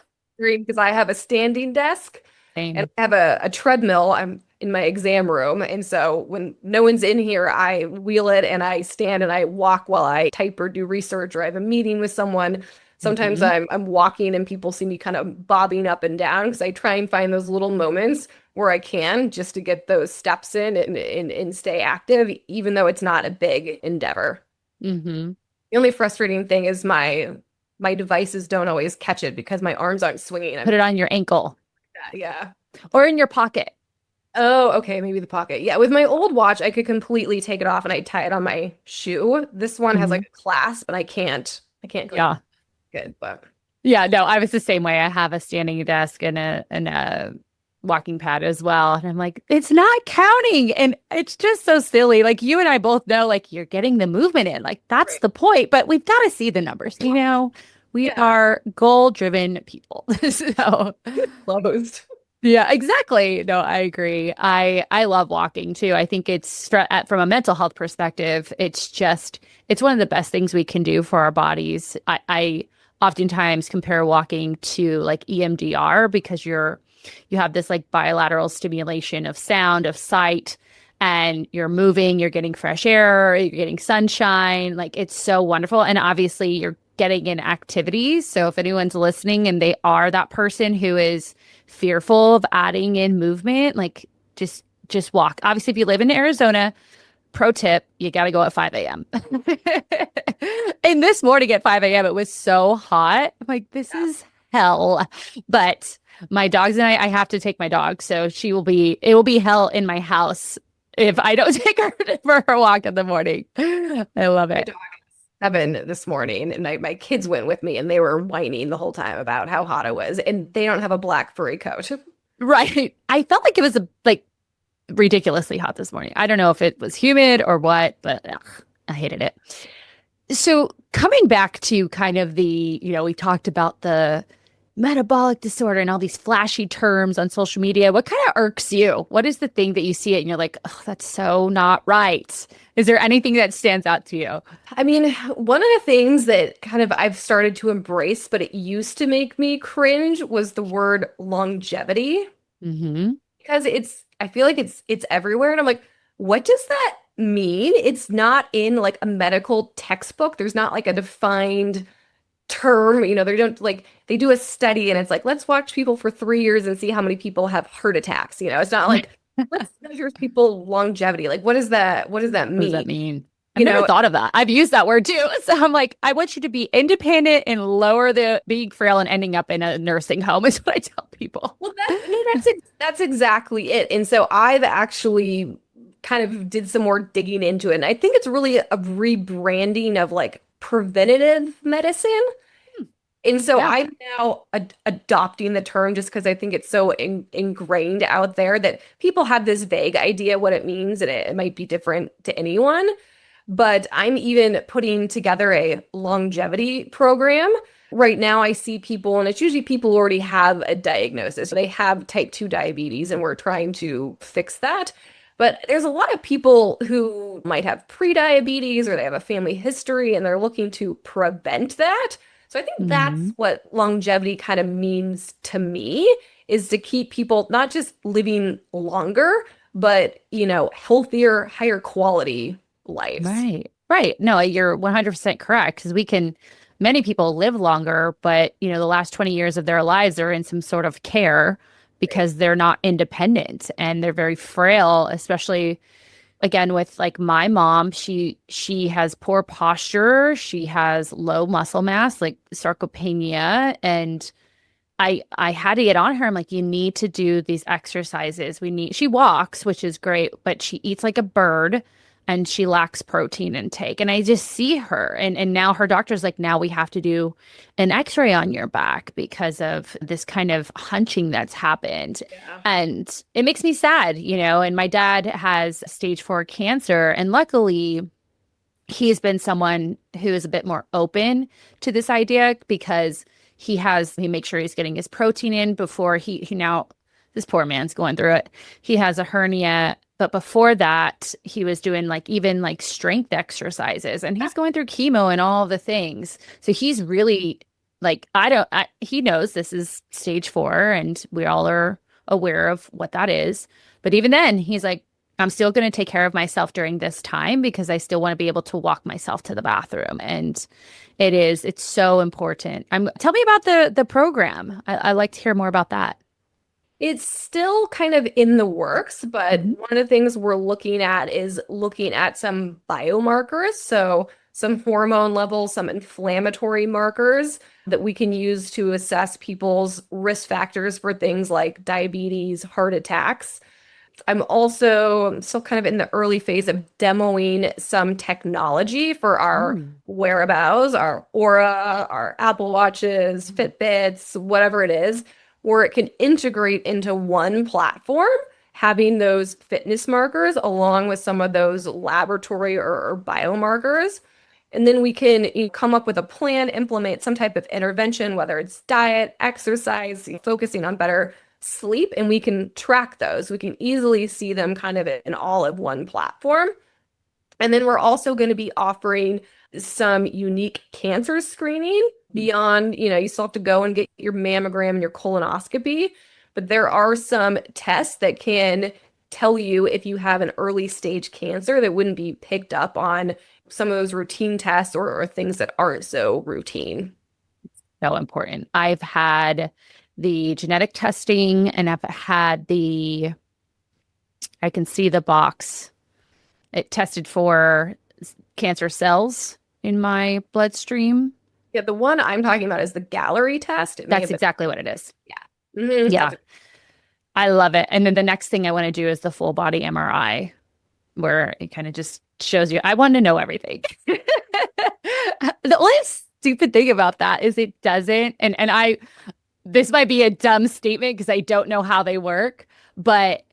because I have a standing desk and Same. I have a treadmill. I'm in my exam room. And so when no one's in here, I wheel it and I stand and I walk while I type or do research or I have a meeting with someone. Sometimes Hmm. I'm walking and people see me kind of bobbing up and down because I try and find those little moments where I can just to get those steps in and stay active, even though it's not a big endeavor. Hmm. The only frustrating thing is my devices don't always catch it because my arms aren't swinging. Put it on your ankle Yeah. or in your pocket. Oh, okay, maybe the pocket. Yeah, with my old watch, I could completely take it off and I tie it on my shoe. This one has Hmm. like a clasp, and I can't click Yeah. good, but Yeah, no, I was the same way. I have a standing desk and a walking pad as well. And I'm like, it's not counting. And it's just so silly. Like you and I both know, like you're getting the movement in. Like that's right. the point. But we've got to see the numbers, you know? We Yeah. are goal-driven people. So, Closed. yeah, exactly. No, I agree. I love walking too. I think from a mental health perspective, it's one of the best things we can do for our bodies. I oftentimes compare walking to like EMDR because you have this like bilateral stimulation of sound, of sight, and you're moving, you're getting fresh air, you're getting sunshine. Like it's so wonderful. And obviously you're getting in activities. So if anyone's listening and they are that person who is fearful of adding in movement, like just walk. Obviously, if you live in Arizona, pro tip, you got to go at 5 a.m. And this morning at 5 a.m., it was so hot. I'm like, this is hell. But my dogs and I have to take my dog. So it will be hell in my house if I don't take her for her walk in the morning. I love My it. dog was 7 this morning, and my kids went with me, and they were whining the whole time about how hot it was, and they don't have a black furry coat. Right. I felt like it was like ridiculously hot this morning. I don't know if it was humid or what, but ugh, I hated it. So coming back to kind of we talked about the metabolic disorder and all these flashy terms on social media. What kind of irks you? What is the thing that you see it and you're like, oh, that's so not right? Is there anything that stands out to you? I mean, one of the things that kind of I've started to embrace, but it used to make me cringe, was the word longevity. Mm-hmm. Because I feel like it's everywhere, and I'm like, what does that mean? It's not in like a medical textbook. There's not like a defined term. They don't like they do a study and it's like, let's watch people for 3 years and see how many people have heart attacks. It's not like let's measure people longevity. Like, what does that What does that mean? mean? I've You never know, thought of that. I've used that word too. So I'm like, I want you to be independent and lower the being frail and ending up in a nursing home is what I tell people. well, that's exactly it. And so I've actually kind of did some more digging into it. And I think it's really a rebranding of like preventative medicine. And so Yeah. I'm now adopting the term just because I think it's so ingrained out there that people have this vague idea what it means, and it might be different to anyone. But I'm even putting together a longevity program. Right now, I see people, and it's usually people who already have a diagnosis. So they have type 2 diabetes, and we're trying to fix that. But there's a lot of people who might have pre-diabetes or they have a family history and they're looking to prevent that. So I think that's Hmm. what longevity kind of means to me, is to keep people not just living longer, but, healthier, higher quality lives. Right. Right. No, you're 100% correct because many people live longer, but the last 20 years of their lives are in some sort of care because they're not independent and they're very frail, especially again with like my mom, she has poor posture, she has low muscle mass, like sarcopenia, and I had to get on her. I'm like, you need to do these exercises. She walks, which is great, but she eats like a bird and she lacks protein intake. And I just see her. And now her doctor's like, now we have to do an x-ray on your back because of this kind of hunching that's happened. Yeah. And it makes me sad, and my dad has stage 4 cancer. And luckily, he's been someone who is a bit more open to this idea because he makes sure he's getting his protein in before he now this poor man's going through it. He has a hernia, but before that he was doing like even like strength exercises and he's going through chemo and all the things. So he's really like he knows this is stage 4 and we all are aware of what that is. But even then he's like, I'm still going to take care of myself during this time because I still want to be able to walk myself to the bathroom. And it's so important. Tell me about the program. I like to hear more about that. It's still kind of in the works, but Mhm. one of the things we're looking at is looking at some biomarkers. So, some hormone levels, some inflammatory markers that we can use to assess people's risk factors for things like diabetes, heart attacks. I'm still kind of in the early phase of demoing some technology for our Mm. wearables, our Aura, our Apple Watches, Fitbits, whatever it is, where it can integrate into one platform, having those fitness markers along with some of those laboratory or biomarkers. And then we can come up with a plan, implement some type of intervention, whether it's diet, exercise, focusing on better sleep, and we can track those. We can easily see them kind of in all of one platform. And then we're also going to be offering some unique cancer screening beyond, you still have to go and get your mammogram and your colonoscopy, but there are some tests that can tell you if you have an early stage cancer that wouldn't be picked up on some of those routine tests or things that aren't so routine. So important. I've had the genetic testing and I've had I can see the box. It tested for cancer cells in my bloodstream. Yeah, the one I'm talking about is the Gallery test. That's exactly what it is. Yeah. Mm-hmm. Yeah. I love it. And then the next thing I want to do is the full body MRI, where it kind of just shows you. I want to know everything. The only stupid thing about that is it doesn't, and this might be a dumb statement because I don't know how they work, but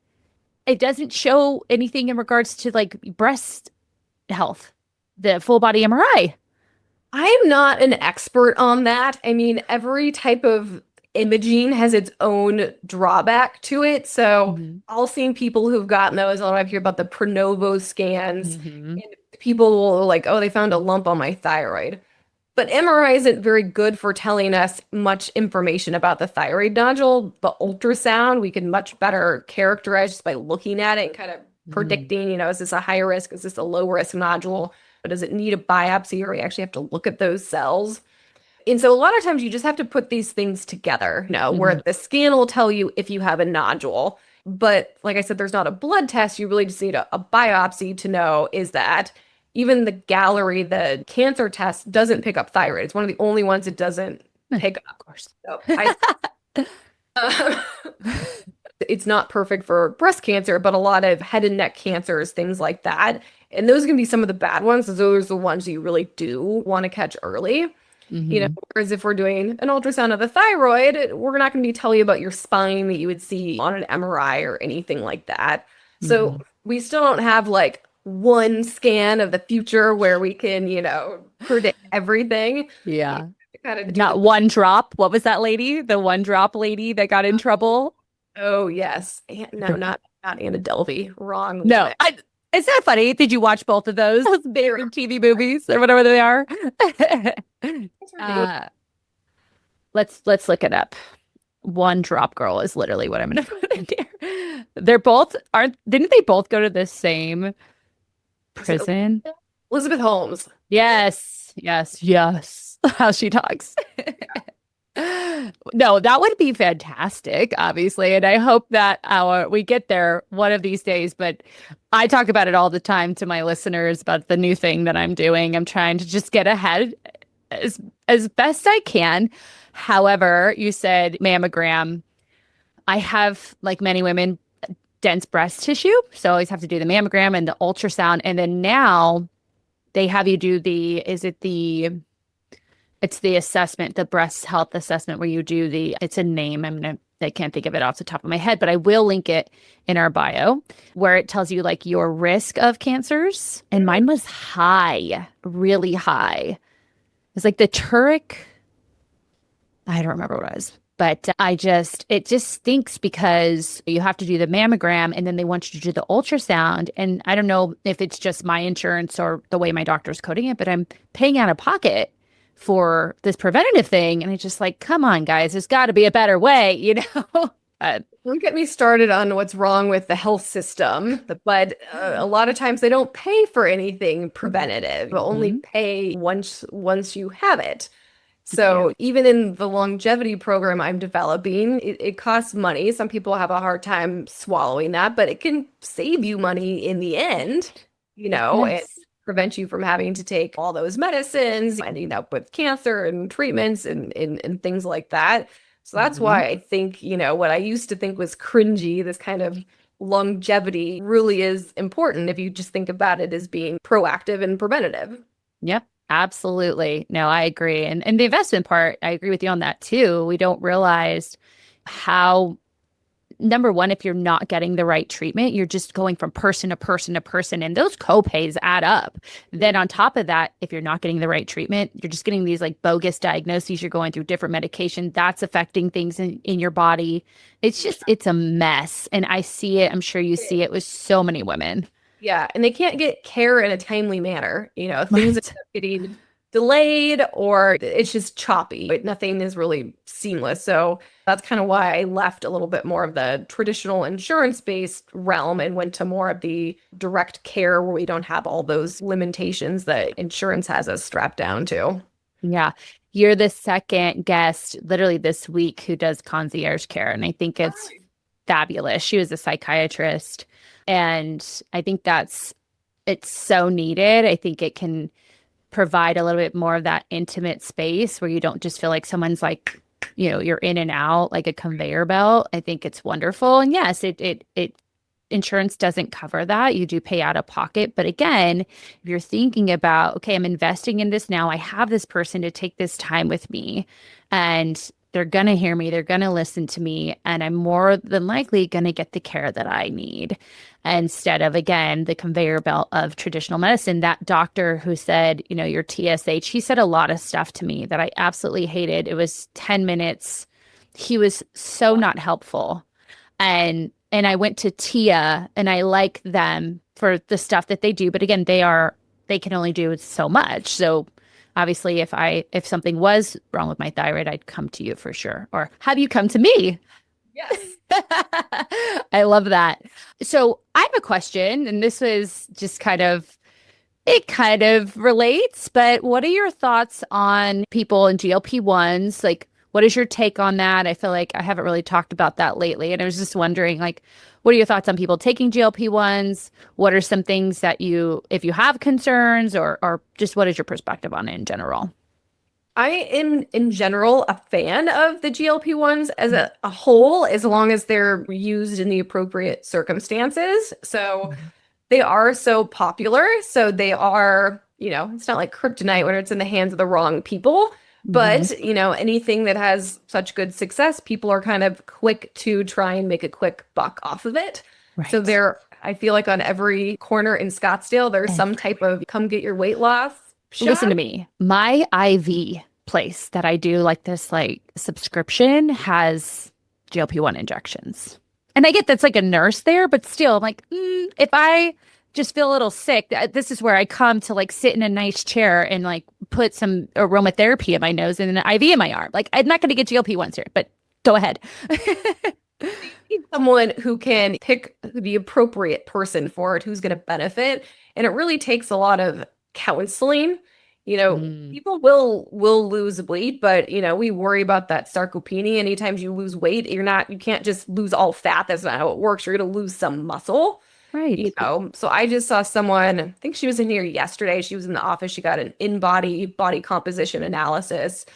it doesn't show anything in regards to like breast health, the full body MRI. I'm not an expert on that. I mean, every type of imaging has its own drawback to it. So I've seen people who've gotten those. I've heard about the Pronovo scans. And people will like, oh, they found a lump on my thyroid. But MRI isn't very good for telling us much information about the thyroid nodule. The ultrasound, we can much better characterize just by looking at it and kind of predicting, is this a high risk? Is this a low risk nodule? But does it need a biopsy, or we actually have to look at those cells? And so a lot of times you just have to put these things together, where the scan will tell you if you have a nodule. But like I said, there's not a blood test. You really just need a biopsy to know is that. Even the Gallery, the cancer test, doesn't pick up thyroid. It's one of the only ones it doesn't pick up. Of course. So it's not perfect for breast cancer, but a lot of head and neck cancers, things like that. And those can be some of the bad ones. Those are the ones you really do want to catch early. Whereas if we're doing an ultrasound of the thyroid, we're not going to be telling you about your spine that you would see on an MRI or anything like that. So we still don't have like one scan of the future where we can, predict everything. Yeah. Not one drop. What was that lady? The one drop lady that got in trouble? Oh, yes. No, not Anna Delvey. Wrong. No. Is that funny? Did you watch both of those big TV movies or whatever they are? Let's look it up. One drop girl is literally what I'm going to put in there. Didn't they both go to the same prison? Elizabeth Holmes. Yes. How she talks. No, that would be fantastic, obviously. And I hope that we get there one of these days. But I talk about it all the time to my listeners about the new thing that I'm doing. I'm trying to just get ahead as best I can. However, you said mammogram. I have, like many women, dense breast tissue. So I always have to do the mammogram and the ultrasound. And then now they have you do it's the assessment, the breast health assessment, where you do it's a name. I can't think of it off the top of my head, but I will link it in our bio, where it tells you like your risk of cancers. And mine was high, really high. It's like the Turek. I don't remember what it was, but it just stinks because you have to do the mammogram and then they want you to do the ultrasound. And I don't know if it's just my insurance or the way my doctor's coding it, but I'm paying out of pocket for this preventative thing. And it's just like, come on, guys, there's got to be a better way, Don't get me started on what's wrong with the health system, but a lot of times they don't pay for anything preventative. They'll only pay once you have it. So even in the longevity program I'm developing, it costs money. Some people have a hard time swallowing that, but it can save you money in the end, and prevent you from having to take all those medicines, ending up with cancer and treatments and things like that. So that's why I think, what I used to think was cringy, this kind of longevity really is important if you just think about it as being proactive and preventative. Yep. Absolutely. No, I agree. And the investment part, I agree with you on that too. We don't realize how number one, if you're not getting the right treatment, you're just going from person to person to person, and those copays add up. Then on top of that, if you're not getting the right treatment, you're just getting these like bogus diagnoses. You're going through different medication that's affecting things in your body. It's a mess. And I see it. I'm sure you see it with so many women. Yeah, and they can't get care in a timely manner. Things Right. are getting delayed or it's just choppy. Nothing is really seamless. So that's kind of why I left a little bit more of the traditional insurance-based realm and went to more of the direct care where we don't have all those limitations that insurance has us strapped down to. Yeah. You're the second guest literally this week who does concierge care. And I think it's fabulous. She was a psychiatrist. And I think it's so needed. I think it can provide a little bit more of that intimate space where you don't just feel like someone's like, you're in and out like a conveyor belt. I think it's wonderful. And yes, it insurance doesn't cover that. You do pay out of pocket. But again, if you're thinking about, okay, I'm investing in this now, I have this person to take this time with me and they're going to hear me, they're going to listen to me, and I'm more than likely going to get the care that I need instead of, again, the conveyor belt of traditional medicine. That doctor who said, your TSH, he said a lot of stuff to me that I absolutely hated. It was 10 minutes. He was so not helpful. And I went to Tia, and I like them for the stuff that they do. But again, they can only do so much. So obviously, if something was wrong with my thyroid, I'd come to you for sure. Or have you come to me? Yes. I love that. So I have a question, and this was just it kind of relates, but what are your thoughts on people in GLP-1s? Like, what is your take on that? I feel like I haven't really talked about that lately. And I was just wondering, like, what are your thoughts on people taking GLP-1s? What are some things that if you have concerns or just what is your perspective on it in general? I am, in general, a fan of the GLP-1s as a whole, as long as they're used in the appropriate circumstances. So they are so popular. So they are, it's not like kryptonite when it's in the hands of the wrong people. But, anything that has such good success, people are kind of quick to try and make a quick buck off of it. Right. So I feel like on every corner in Scottsdale, there's some type of come get your weight loss shot. Listen to me. My IV place that I do like this like subscription has GLP-1 injections. And I get that's like a nurse there, but still I'm like, if I just feel a little sick, this is where I come to like sit in a nice chair and like put some aromatherapy in my nose and an IV in my arm. Like I'm not going to get GLP-1s here, but go ahead. Need someone who can pick the appropriate person for it, who's going to benefit. And it really takes a lot of counseling. People will lose weight, but we worry about that sarcopenia. Anytime you lose weight, you can't just lose all fat. That's not how it works. You're going to lose some muscle. Right. So I just saw someone, I think she was in here yesterday. She was in the office. She got an in-body body composition analysis.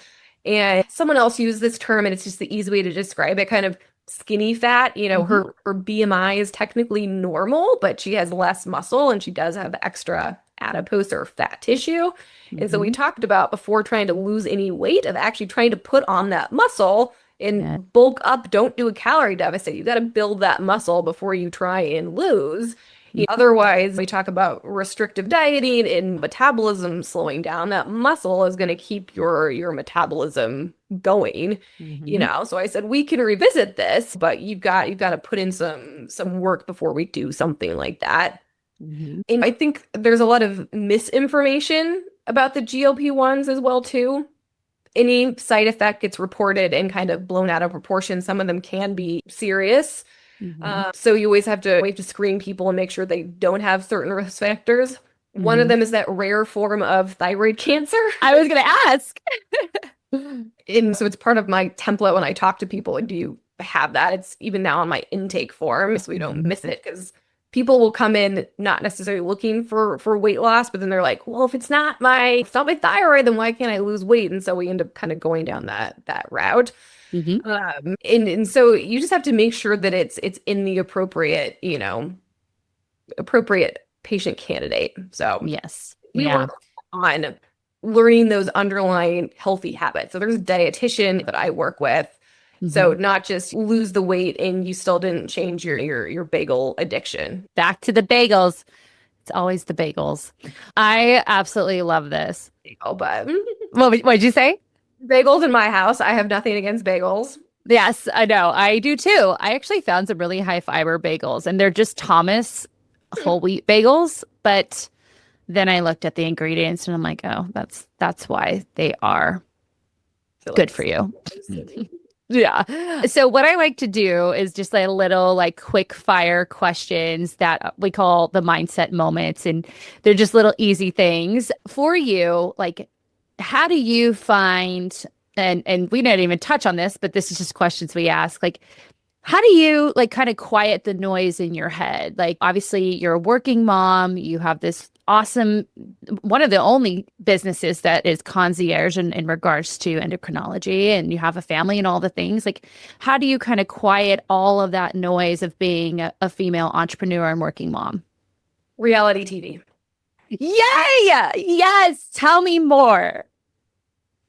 And someone else used this term, and it's just the easy way to describe it, kind of skinny fat. Her BMI is technically normal, but she has less muscle and she does have extra adipose or fat tissue. And so we talked about before trying to lose any weight of actually trying to put on that muscle and bulk up. Don't do a calorie deficit. You got to build that muscle before you try and lose. Otherwise, we talk about restrictive dieting and metabolism slowing down. That muscle is going to keep your metabolism going. So I said we can revisit this, but you've got to put in some work before we do something like that. And I think there's a lot of misinformation about the GLP-1s as well too. Any side effect gets reported and kind of blown out of proportion. Some of them can be serious. So you always have to screen people and make sure they don't have certain risk factors. One of them is that rare form of thyroid cancer. I was going to ask. And so it's part of my template when I talk to people. Do you have that? It's even now on my intake form, so we don't miss it, because people will come in not necessarily looking for weight loss, but then they're like, well, if it's not my thyroid, then why can't I lose weight? And so we end up kind of going down that route. And so you just have to make sure that it's in the appropriate patient candidate. So yes, we work on learning those underlying healthy habits. So there's a dietitian that I work with. So not just lose the weight and you still didn't change your bagel addiction. Back to the bagels. It's always the bagels. I absolutely love this. Oh, but What did you say? bagels in my house, I have nothing against bagels. Yes, I know. I do too. I actually found some really high fiber bagels, and they're just Thomas whole wheat bagels. But then I looked at the ingredients and I'm like, oh, that's why they are good for you. Yeah. So what I like to do is just like a little like quick fire questions that we call the mindset moments. And they're just little easy things for you. Like, how do you find, and we didn't even touch on this, but this is just questions we ask. Like, how do you like kind of quiet the noise in your head? Like, obviously you're a working mom, you have this awesome, one of the only businesses that is concierge in regards to endocrinology, and you have a family and all the things. Like, how do you kind of quiet all of that noise of being a female entrepreneur and working mom? Reality TV. Yay! Yes. Tell me more.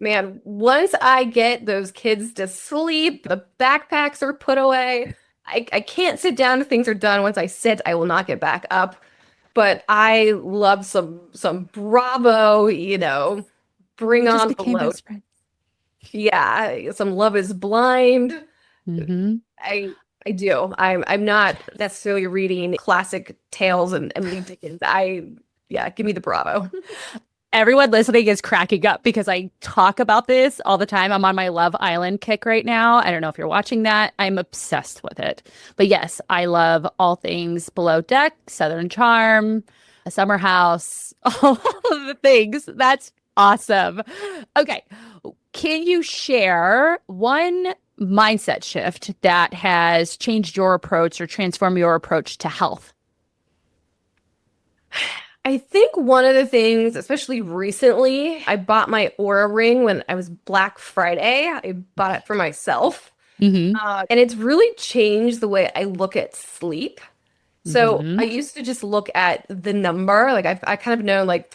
Man, once I get those kids to sleep, the backpacks are put away. I can't sit down if things are done. Once I sit, I will not get back up. But I love some Bravo, bring Just on the became load. best friends. Yeah, some Love is Blind. Mm-hmm. I do. I'm not necessarily reading classic tales and Emily Dickens. Give me the Bravo. Everyone listening is cracking up because I talk about this all the time. I'm on my Love Island kick right now. I don't know if you're watching that. I'm obsessed with it. But yes, I love all things Below Deck, Southern Charm, A Summer House, all of the things. That's awesome. Okay. Can you share one mindset shift that has changed your approach or transformed your approach to health? I think one of the things, especially recently, I bought my Aura ring when I was Black Friday. I bought it for myself. Mm-hmm. And it's really changed the way I look at sleep. So Mm-hmm. I used to just look at the number. Like I kind of know, like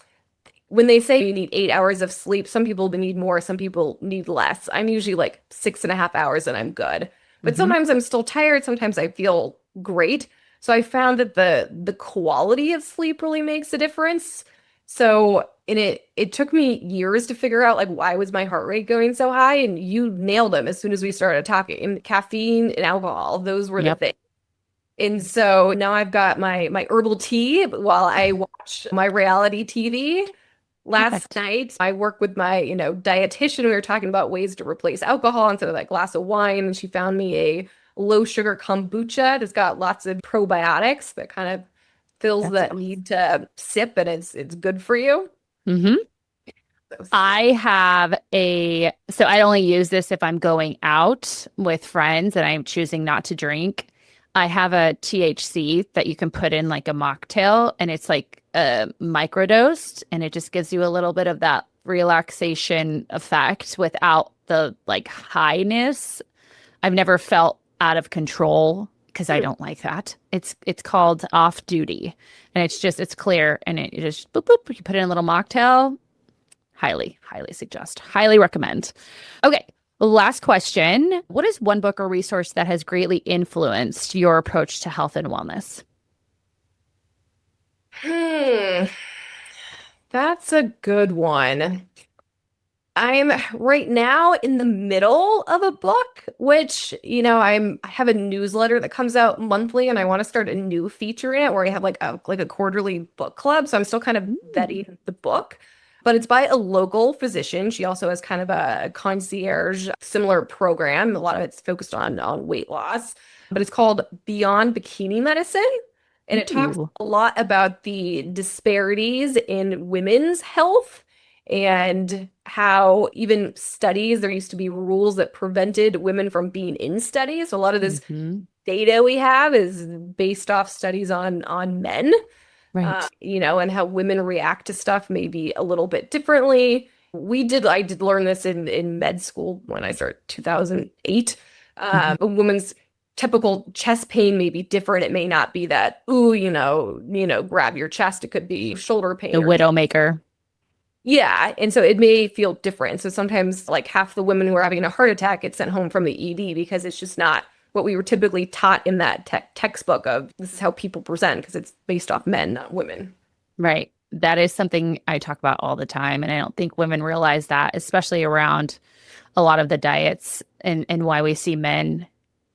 when they say you need 8 hours of sleep, some people need more, some people need less. I'm usually like 6.5 hours and I'm good. But Mm-hmm. sometimes I'm still tired. Sometimes I feel great. So I found that the quality of sleep really makes a difference. So it took me years to figure out like why was my heart rate going so high, and you nailed them as soon as we started talking. And caffeine and alcohol, those were the Yep. things. And so now I've got my herbal tea while I watch my reality TV. Last Perfect. night, I worked with my, dietitian. We were talking about ways to replace alcohol instead of that glass of wine, and she found me a low sugar kombucha that's got lots of probiotics that kind of fills That's that need to sip, and it's good for you. Mm-hmm. So, So I only use this if I'm going out with friends and I'm choosing not to drink. I have a THC that you can put in like a mocktail, and it's like microdosed, and it just gives you a little bit of that relaxation effect without the like highness. I've never felt out of control because I don't like that. It's called off duty, and it's clear, and it just boop boop. You put it in a little mocktail. Highly, highly suggest. Highly recommend. Okay. Last question. What is one book or resource that has greatly influenced your approach to health and wellness? hmm, that's a good one. I'm right now in the middle of a book, which, I have a newsletter that comes out monthly, and I want to start a new feature in it where I have like a quarterly book club. So I'm still kind of vetting the book, but it's by a local physician. She also has kind of a concierge similar program. A lot of it's focused on weight loss, but it's called Beyond Bikini Medicine. And it talks Ooh. a lot about the disparities in women's health and how even studies, there used to be rules that prevented women from being in studies. So a lot of this Mhm. data we have is based off studies on men, Right. and how women react to stuff maybe a little bit differently. I did learn this in med school when I started 2008. A woman's typical chest pain may be different. It may not be that, ooh, grab your chest. It could be shoulder pain The or Widowmaker. Yeah, and so it may feel different. So sometimes like half the women who are having a heart attack get sent home from the ED because it's just not what we were typically taught in that textbook of this is how people present because it's based off men, not women. Right. That is something I talk about all the time. And I don't think women realize that, especially around a lot of the diets and why we see men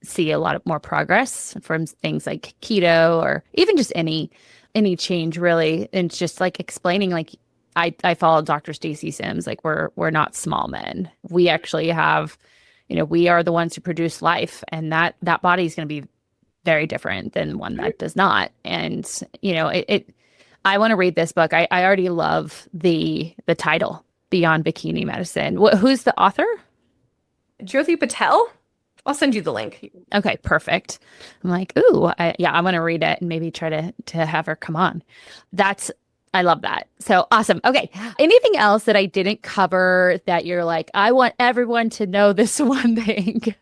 see a lot of more progress from things like keto or even just any change really. And it's just like explaining like I follow Dr. Stacy Sims, like we're not small men. We actually have, we are the ones who produce life, and that body is going to be very different than one that does not. And I want to read this book. I already love the title, Beyond Bikini Medicine. Who's the author? Jyoti Patel? I'll send you the link. Okay, perfect. I'm like, ooh, I want to read it and maybe try to have her come on. I love that. So awesome. Okay. Anything else that I didn't cover that you're like, I want everyone to know this one thing?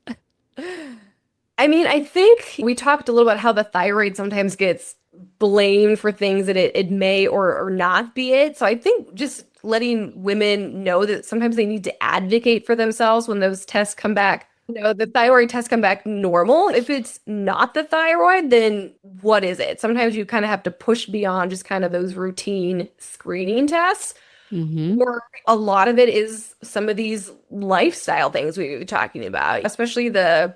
I mean, I think we talked a little about how the thyroid sometimes gets blamed for things that it may or not be it. So I think just letting women know that sometimes they need to advocate for themselves when those tests come back. The thyroid tests come back normal. If it's not the thyroid, then what is it? Sometimes you kind of have to push beyond just kind of those routine screening tests. Or a lot of it is some of these lifestyle things we were talking about, especially the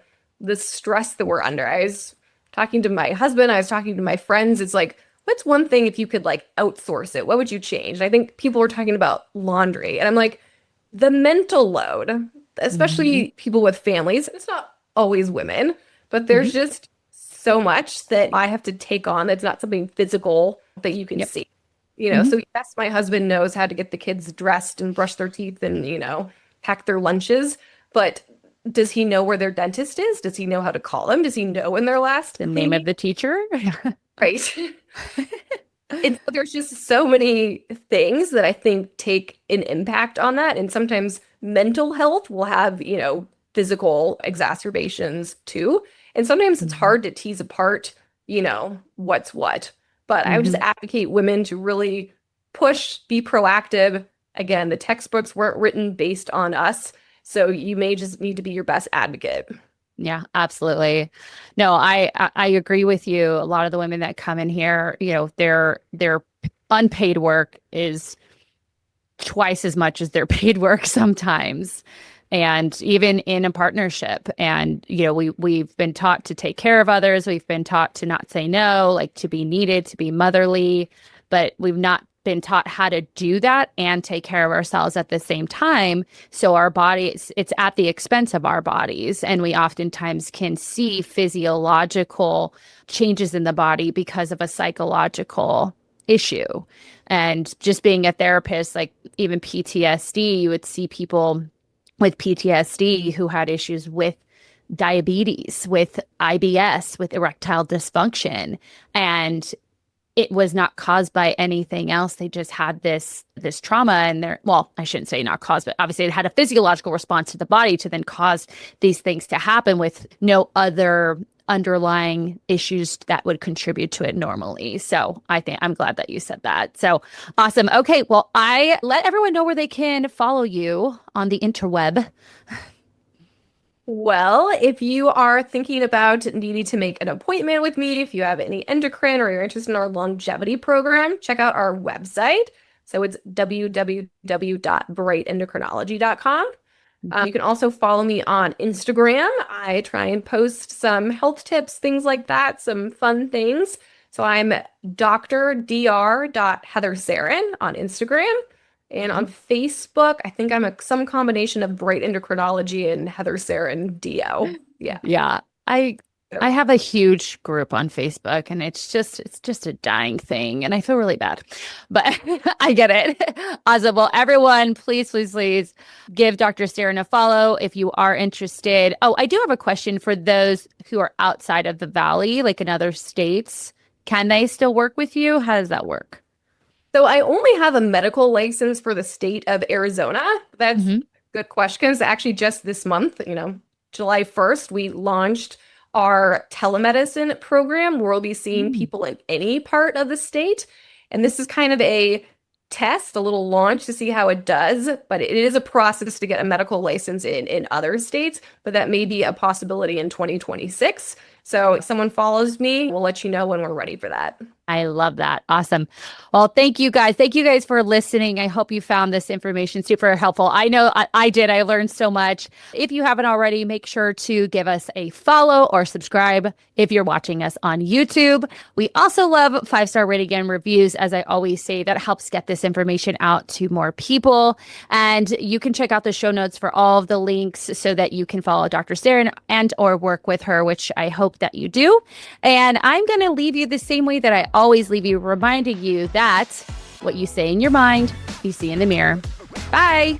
stress that we're under. I was talking to my husband, I was talking to my friends. It's like, what's one thing if you could like outsource it? What would you change? And I think people were talking about laundry. And I'm like, the mental load, especially people with families. It's not always women, but there's just so much that I have to take on that's not something physical that you can see. So yes, my husband knows how to get the kids dressed and brush their teeth and, pack their lunches, but does he know where their dentist is? Does he know how to call them? Does he know when their last The name of the teacher? Right. There's just so many things that I think take an impact on that. And sometimes mental health will have, physical exacerbations too. And sometimes it's hard to tease apart, what's what. But I would just advocate women to really push, be proactive. Again, the textbooks weren't written based on us. So you may just need to be your best advocate. Yeah, absolutely. No, I agree with you. A lot of the women that come in here, their unpaid work is twice as much as their paid work sometimes. And even in a partnership. And, we've been taught to take care of others. We've been taught to not say no, like to be needed, to be motherly, but we've not been taught how to do that and take care of ourselves at the same time. So our bodies, it's at the expense of our bodies. And we oftentimes can see physiological changes in the body because of a psychological issue. And just being a therapist, like even PTSD, you would see people with PTSD who had issues with diabetes, with IBS, with erectile dysfunction. And it was not caused by anything else. They just had this trauma and I shouldn't say not caused, but obviously it had a physiological response to the body to then cause these things to happen with no other underlying issues that would contribute to it normally. So I'm glad that you said that. So awesome. Okay. Well, I let everyone know where they can follow you on the interweb. Well, if you are thinking about needing to make an appointment with me, if you have any endocrine or you're interested in our longevity program, check out our website. So it's www.brightendocrinology.com. You can also follow me on Instagram. I try and post some health tips, things like that, some fun things. So I'm dr.heathersarin on Instagram. And on Facebook, I think I'm some combination of Bright Endocrinology and Heather Sarin DO. Yeah. Yeah. I have a huge group on Facebook and it's just a dying thing and I feel really bad, but I get it. Awesome. Well, everyone, please give Dr. Sarin a follow if you are interested. Oh, I do have a question for those who are outside of the Valley, like in other states. Can they still work with you? How does that work? So I only have a medical license for the state of Arizona. That's a good question. Because actually just this month, July 1st, we launched our telemedicine program where we'll be seeing people in any part of the state. And this is kind of a test, a little launch to see how it does, but it is a process to get a medical license in other states, but that may be a possibility in 2026. So if someone follows me, we'll let you know when we're ready for that. I love that. Awesome. Well, thank you guys. Thank you guys for listening. I hope you found this information super helpful. I know I did. I learned so much. If you haven't already, make sure to give us a follow or subscribe if you're watching us on YouTube. We also love 5-star rating and reviews. As I always say, that helps get this information out to more people. And you can check out the show notes for all of the links so that you can follow Dr. Sarin and or work with her, which I hope that you do. And I'm going to leave you the same way that I always leave you, reminding you that what you say in your mind, you see in the mirror. Bye.